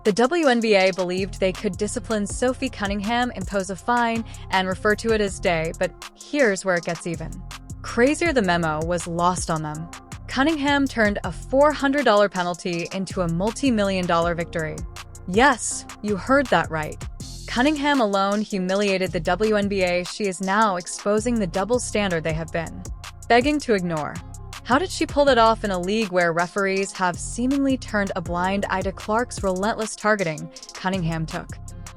The WNBA believed they could discipline Sophie Cunningham, impose a fine, and refer to it as day, but here's where it gets even. Crazier, the memo was lost on them. Cunningham turned a $400 penalty into a multi-million-dollar victory. Yes, you heard that right. Cunningham alone humiliated the WNBA. She is now exposing the double standard they have been begging to ignore. How did she pull that off in a league where referees have seemingly turned a blind eye to Clark's relentless targeting? Cunningham took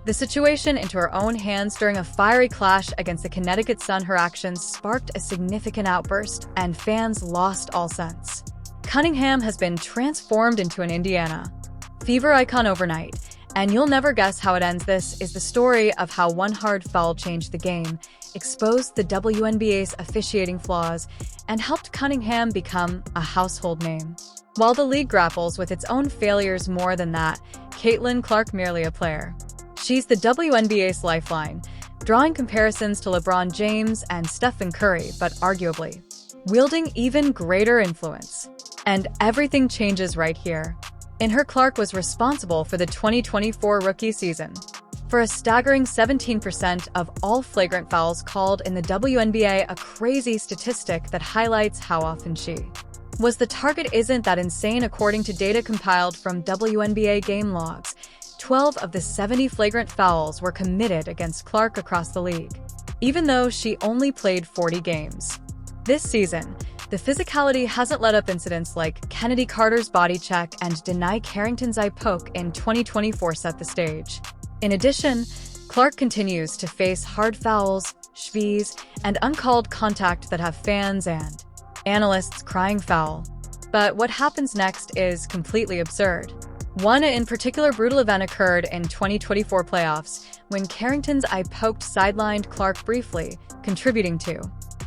the situation into her own hands during a fiery clash against the Connecticut Sun. Her actions sparked a significant outburst, and fans lost all sense. Cunningham has been transformed into an Indiana Fever icon overnight, and you'll never guess how it ends. This is the story of how one hard foul changed the game, exposed the WNBA's officiating flaws, and helped Cunningham become a household name. While the league grapples with its own failures, more than that, Caitlin Clark merely a player. She's the WNBA's lifeline, drawing comparisons to LeBron James and Stephen Curry, but arguably wielding even greater influence. And everything changes right here. In her, Clark was responsible for the 2024 rookie season for a staggering 17% of all flagrant fouls called in the WNBA, a crazy statistic that highlights how often she was the target. Isn't that insane? According to data compiled from WNBA game logs, 12 of the 70 flagrant fouls were committed against Clark across the league, even though she only played 40 games. This season, the Physicality hasn't let up. Incidents like Kennedy Carter's body check and Deny Carrington's eye poke in 2024 set the stage. In addition, Clark continues to face hard fouls, shvees, and uncalled contact that have fans and analysts crying foul. But what happens next is completely absurd. One in particular brutal event occurred in 2024 playoffs when Carrington's eye poked sidelined Clark briefly, contributing to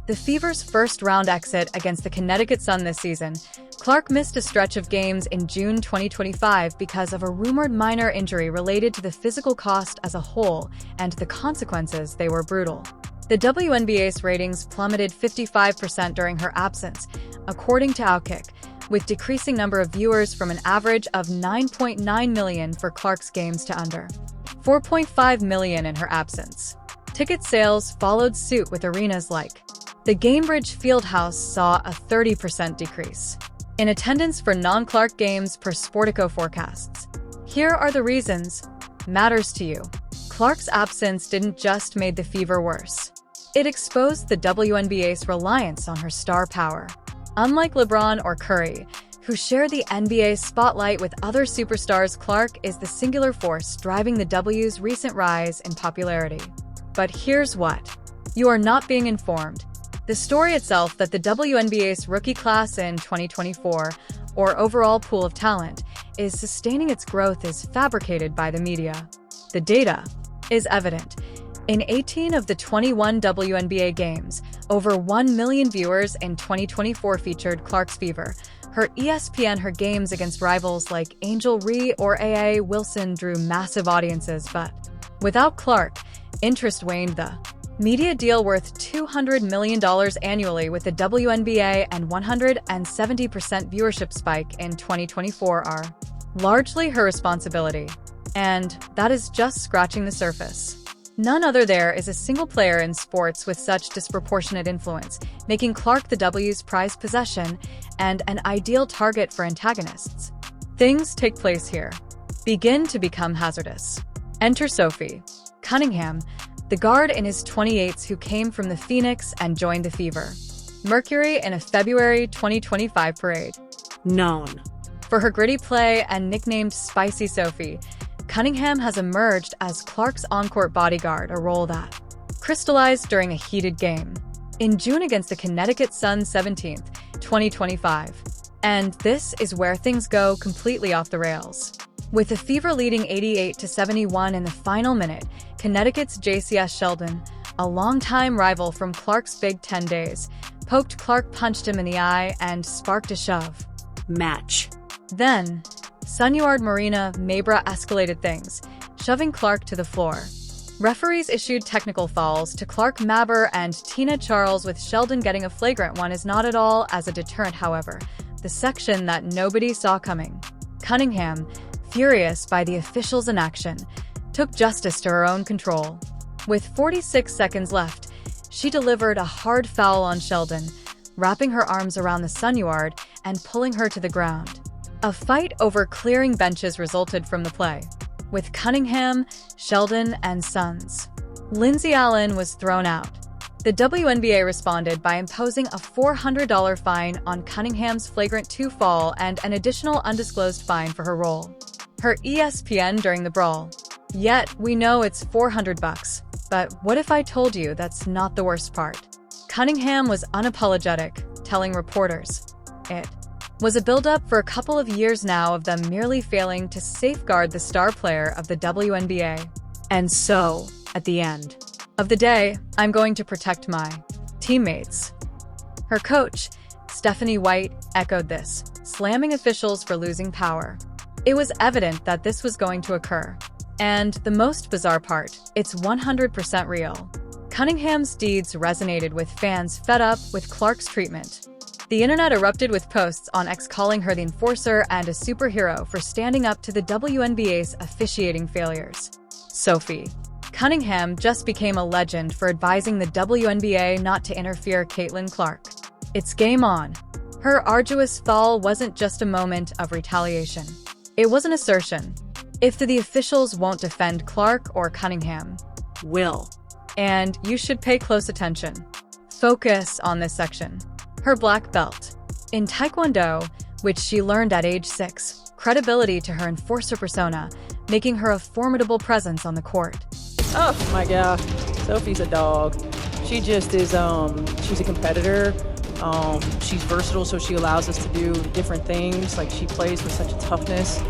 the Fever's first-round exit against the Connecticut Sun this season. Clark missed a stretch of games in June 2025 because of a rumored minor injury related to the physical cost as a whole, and the consequences, they were brutal. The WNBA's ratings plummeted 55% during her absence, according to Outkick, with decreasing number of viewers from an average of 9.9 million for Clark's games to under 4.5 million in her absence. Ticket sales followed suit, with arenas like the Gainbridge Fieldhouse saw a 30% decrease in attendance for non-Clark games per Sportico forecasts. Here are the reasons matters to you. Clark's absence didn't just make the Fever worse. It exposed the WNBA's reliance on her star power. Unlike LeBron or Curry, who share the NBA spotlight with other superstars, Clark is the singular force driving the W's recent rise in popularity. But here's what you are not being informed. The story itself, that the WNBA's rookie class in 2024, or overall pool of talent, is sustaining its growth, is fabricated by the media. The data is evident. In 18 of the 21 WNBA games, over 1 million viewers in 2024 featured Clark's Fever. Her ESPN, her games against rivals like Angel Ree or A.A. Wilson drew massive audiences, but without Clark, interest waned. The media deal worth $200 million annually with the WNBA and 170% viewership spike in 2024 are largely her responsibility. And that is just scratching the surface. None other. There is a single player in sports with such disproportionate influence, making Clark the W's prized possession and an ideal target for antagonists. Things take place here begin to become hazardous. Enter Sophie Cunningham, the guard in his 28s who came from the Phoenix and joined the Fever Mercury in a February 2025 parade. Known for her gritty play and nicknamed Spicy Sophie, Cunningham has emerged as Clark's on-court bodyguard, a role that crystallized during a heated game in June against the Connecticut Sun, 17th, 2025. And this is where things go completely off the rails. With the Fever leading 88-71 in the final minute, Connecticut's JCS Sheldon, a longtime rival from Clark's Big Ten days, poked Clark, punched him in the eye, and sparked a shove match. Then, Sunyard Marina Mabra escalated things, shoving Clark to the floor. Referees issued technical fouls to Clark, Mabber, and Tina Charles, with Sheldon getting a flagrant one is not at all as a deterrent. However, the section that nobody saw coming. Cunningham, furious by the officials' inaction, took justice to her own control. With 46 seconds left, she delivered a hard foul on Sheldon, wrapping her arms around the Sunyard and pulling her to the ground. A fight over clearing benches resulted from the play, with Cunningham, Sheldon, and Sons. Lindsay Allen was thrown out. The WNBA responded by imposing a $400 fine on Cunningham's flagrant 2 fall and an additional undisclosed fine for her role. Her ESPN during the brawl. Yet, we know it's $400, but what if I told you that's not the worst part? Cunningham was unapologetic, telling reporters, "It was a build-up for a couple of years now of them merely failing to safeguard the star player of the WNBA. And so, at the end of the day, I'm going to protect my teammates." Her coach, Stephanie White, echoed this, slamming officials for losing power. It was evident that this was going to occur. And the most bizarre part, it's 100% real. Cunningham's deeds resonated with fans fed up with Clark's treatment. The internet erupted with posts on X calling her the enforcer and a superhero for standing up to the WNBA's officiating failures. Sophie Cunningham just became a legend for advising the WNBA not to interfere. Caitlin Clark. It's game on. Her arduous fall wasn't just a moment of retaliation. It was an assertion. If the officials won't defend Clark or Cunningham, will. And you should pay close attention. Focus on this section. Her black belt. In Taekwondo, which she learned at age 6, credibility to her enforcer persona, making her a formidable presence on the court. Oh my God, Sophie's a dog. She just is, she's a competitor. She's versatile, so she allows us to do different things. Like, she plays with such a toughness.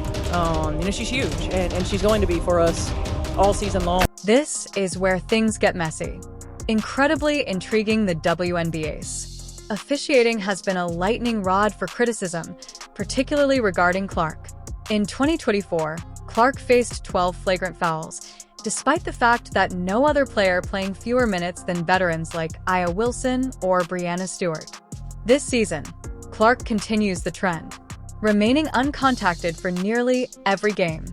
She's huge, and she's going to be for us all season long. This is where things get messy. Incredibly intriguing, the WNBA's officiating has been a lightning rod for criticism, particularly regarding Clark. In 2024, Clark faced 12 flagrant fouls, despite the fact that no other player playing fewer minutes than veterans like Aya Wilson or Breanna Stewart. This season, Clark continues the trend, remaining uncontacted for nearly every game.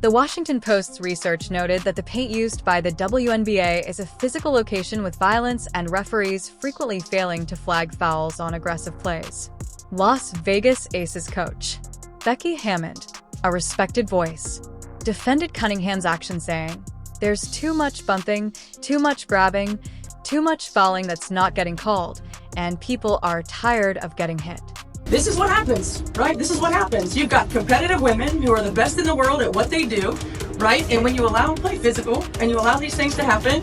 The Washington Post's research noted that the paint used by the WNBA is a physical location with violence and referees frequently failing to flag fouls on aggressive plays. Las Vegas Aces coach Becky Hammond, a respected voice, defended Cunningham's action, saying, "There's too much bumping, too much grabbing, too much fouling that's not getting called, and people are tired of getting hit." This is what happens, right? This is what happens. You've got competitive women who are the best in the world at what they do, right? And when you allow them to play physical and you allow these things to happen,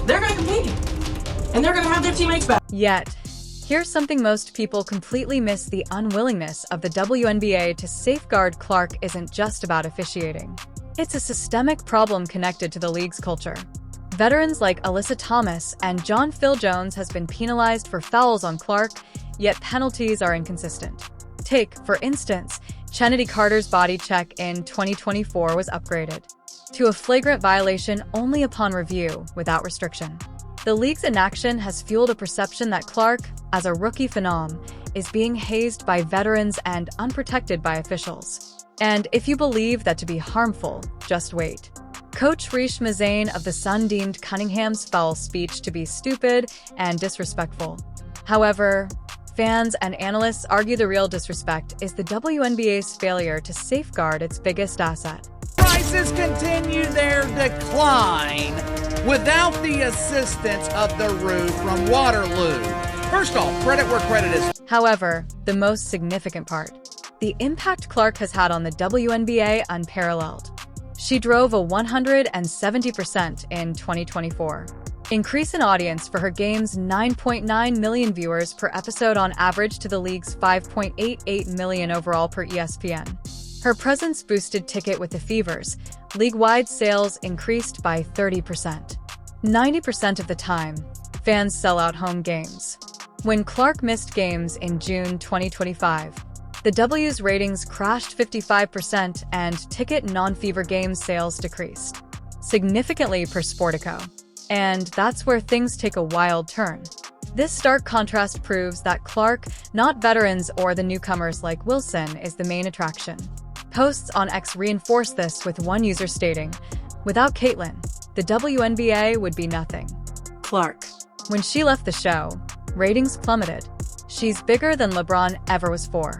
they're going to compete. And they're going to have their teammates back. Yet, here's something most people completely miss: the unwillingness of the WNBA to safeguard Clark isn't just about officiating. It's a systemic problem connected to the league's culture. Veterans like Alyssa Thomas and John Phil Jones has been penalized for fouls on Clark, yet penalties are inconsistent. Take, for instance, Chennedy Carter's body check in 2024 was upgraded to a flagrant violation only upon review, without restriction. The league's inaction has fueled a perception that Clark, as a rookie phenom, is being hazed by veterans and unprotected by officials. And if you believe that to be harmful, just wait. Coach Reish Mazain of the Sun deemed Cunningham's foul speech to be stupid and disrespectful. However, fans and analysts argue the real disrespect is the WNBA's failure to safeguard its biggest asset. Prices continue their decline without the assistance of the Roo from Waterloo. First off, credit where credit is. However, the most significant part, the impact Clark has had on the WNBA, unparalleled. She drove a 170% in 2024 increase in audience for her games, 9.9 million viewers per episode on average to the league's 5.88 million overall per ESPN. Her presence boosted ticket with the Fevers. League-wide sales increased by 30%. 90% of the time, fans sell out home games. When Clark missed games in June 2025, the W's ratings crashed 55% and ticket non-Fever game sales decreased significantly per Sportico. And that's where things take a wild turn. This stark contrast proves that Clark, not veterans or the newcomers like Wilson, is the main attraction. Posts on X reinforced this, with one user stating, "Without Caitlin, the WNBA would be nothing." Clark. When she left the show, ratings plummeted. She's bigger than LeBron ever was for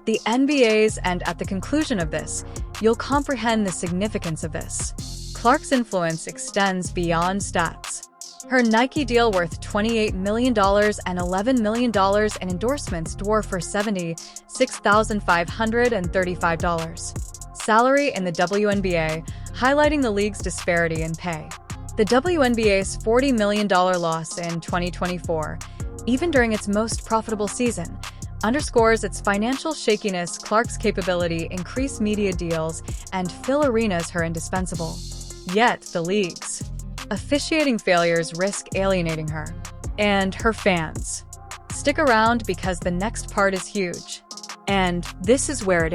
the NBA's, and at the conclusion of this, you'll comprehend the significance of this. Clark's influence extends beyond stats. Her Nike deal, worth $28 million and $11 million in endorsements, dwarf her $76,535 salary in the WNBA, highlighting the league's disparity in pay. The WNBA's $40 million loss in 2024, even during its most profitable season, underscores its financial shakiness. Clark's capability increase media deals and fill arenas her indispensable. Yet the league's officiating failures risk alienating her and her fans. Stick around, because the next part is huge. And this is where it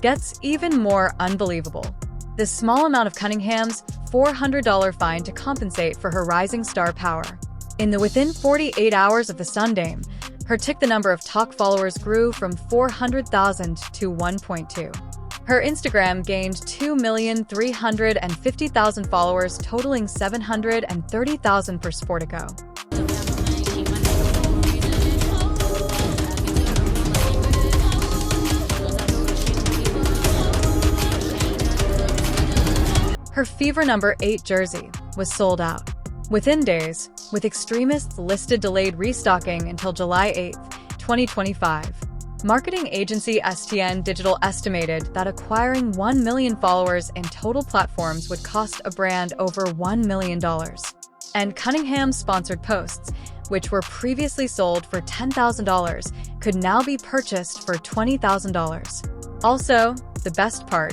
gets even more unbelievable. The small amount of Cunningham's $400 fine to compensate for her rising star power. Within 48 hours of the Sundame, her the number of TikTok followers grew from 400,000 to 1.2. Her Instagram gained 2,350,000 followers, totaling 730,000 per Sportico. Her Fever number 8 jersey was sold out within days, with extremists listed delayed restocking until July 8, 2025. Marketing agency STN Digital estimated that acquiring 1 million followers in total platforms would cost a brand over $1 million. And Cunningham-sponsored posts, which were previously sold for $10,000, could now be purchased for $20,000. Also, the best part,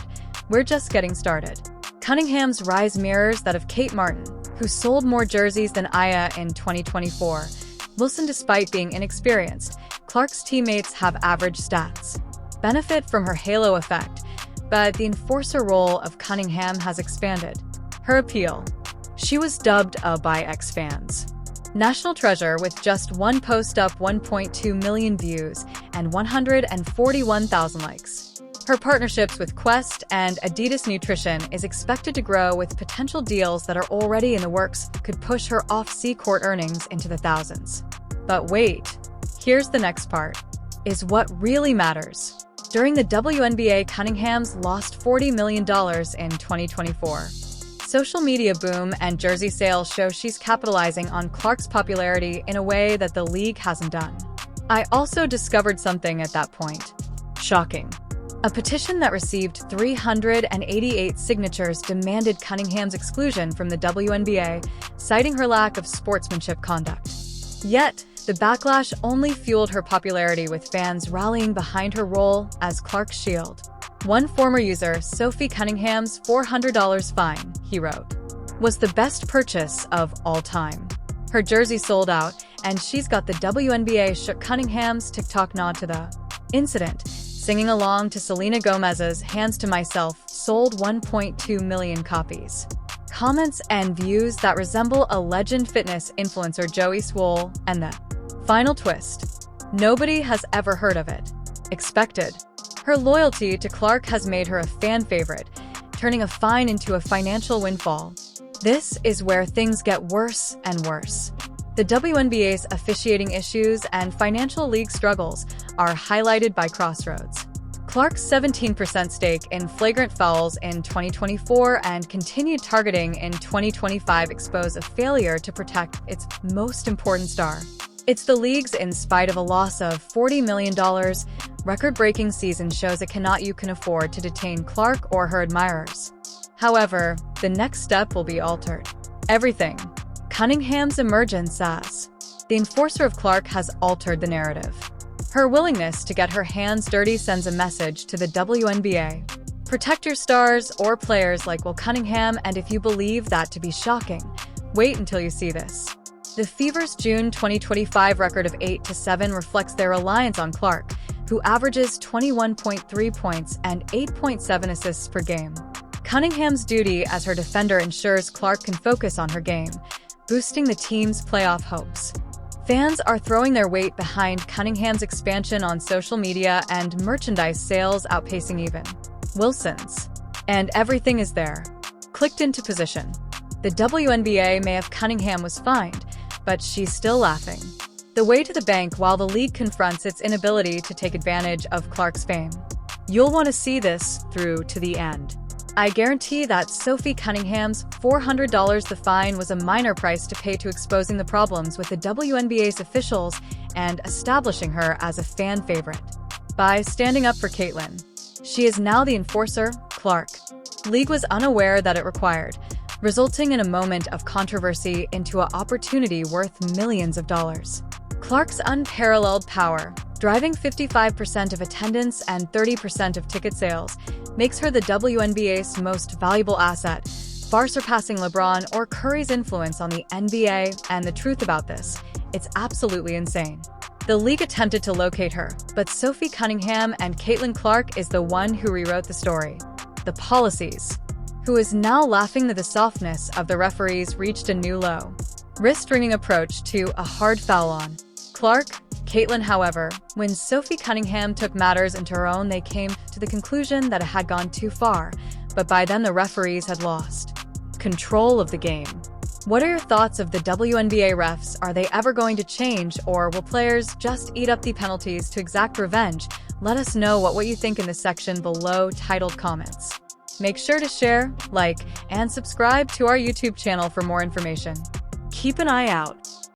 we're just getting started. Cunningham's rise mirrors that of Kate Martin, who sold more jerseys than Aya in 2024. Wilson, despite being inexperienced, Clark's teammates have average stats. Benefit from her halo effect, but the enforcer role of Cunningham has expanded. Her appeal. She was dubbed a by X-fans national treasure, with just one post up 1.2 million views and 141,000 likes. Her partnerships with Quest and Adidas Nutrition is expected to grow, with potential deals that are already in the works could push her off-court earnings into the thousands. But wait, here's the next part, is what really matters. During the WNBA, Cunningham's lost $40 million in 2024. Social media boom and jersey sales show she's capitalizing on Clark's popularity in a way that the league hasn't done. I also discovered something at that point. Shocking. A petition that received 388 signatures demanded Cunningham's exclusion from the WNBA, citing her lack of sportsmanship conduct. Yet, the backlash only fueled her popularity, with fans rallying behind her role as Clark's shield. One former user, Sophie Cunningham's $400 fine, he wrote, was the best purchase of all time. Her jersey sold out, and she's got the WNBA shook. Cunningham's TikTok nod to the incident, singing along to Selena Gomez's Hands to Myself, sold 1.2 million copies. Comments and views that resemble a legend fitness influencer Joey Swole, and the final twist. Nobody has ever heard of it. Expected. Her loyalty to Clark has made her a fan favorite, turning a fine into a financial windfall. This is where things get worse and worse. The WNBA's officiating issues and financial league struggles are highlighted by Crossroads. Clark's 17% stake in flagrant fouls in 2024 and continued targeting in 2025 expose a failure to protect its most important star. It's the league's, in spite of a loss of $40 million, record-breaking season shows it can afford to detain Clark or her admirers. However, the next step will be altered. Everything. Cunningham's emergence as the enforcer of Clark has altered the narrative. Her willingness to get her hands dirty sends a message to the WNBA. Protect your stars or players like Will Cunningham, and if you believe that to be shocking, wait until you see this. The Fever's June 2025 record of 8-7 reflects their reliance on Clark, who averages 21.3 points and 8.7 assists per game. Cunningham's duty as her defender ensures Clark can focus on her game, boosting the team's playoff hopes. Fans are throwing their weight behind Cunningham's expansion on social media and merchandise sales outpacing even Wilson's. And everything is there. Clicked into position. The WNBA may have Cunningham was fined, but she's still laughing. The way to the bank while the league confronts its inability to take advantage of Clark's fame. You'll want to see this through to the end. I guarantee that Sophie Cunningham's $400 the fine was a minor price to pay to exposing the problems with the WNBA's officials and establishing her as a fan favorite. By standing up for Caitlin, she is now the enforcer, Clark. League was unaware that it required, resulting in a moment of controversy into an opportunity worth millions of dollars. Clark's unparalleled power, driving 55% of attendance and 30% of ticket sales, makes her the WNBA's most valuable asset, far surpassing LeBron or Curry's influence on the NBA. And the truth about this, it's absolutely insane. The league attempted to locate her, but Sophie Cunningham and Caitlin Clark is the one who rewrote the story. The policies. Who is now laughing that the softness of the referees reached a new low. Wrist-wringing approach to a hard foul on Clark. Caitlin, however, when Sophie Cunningham took matters into her own, they came to the conclusion that it had gone too far, but by then the referees had lost control of the game. What are your thoughts of the WNBA refs? Are they ever going to change, or will players just eat up the penalties to exact revenge? Let us know what you think in the section below titled comments. Make sure to share, like, and subscribe to our YouTube channel for more information. Keep an eye out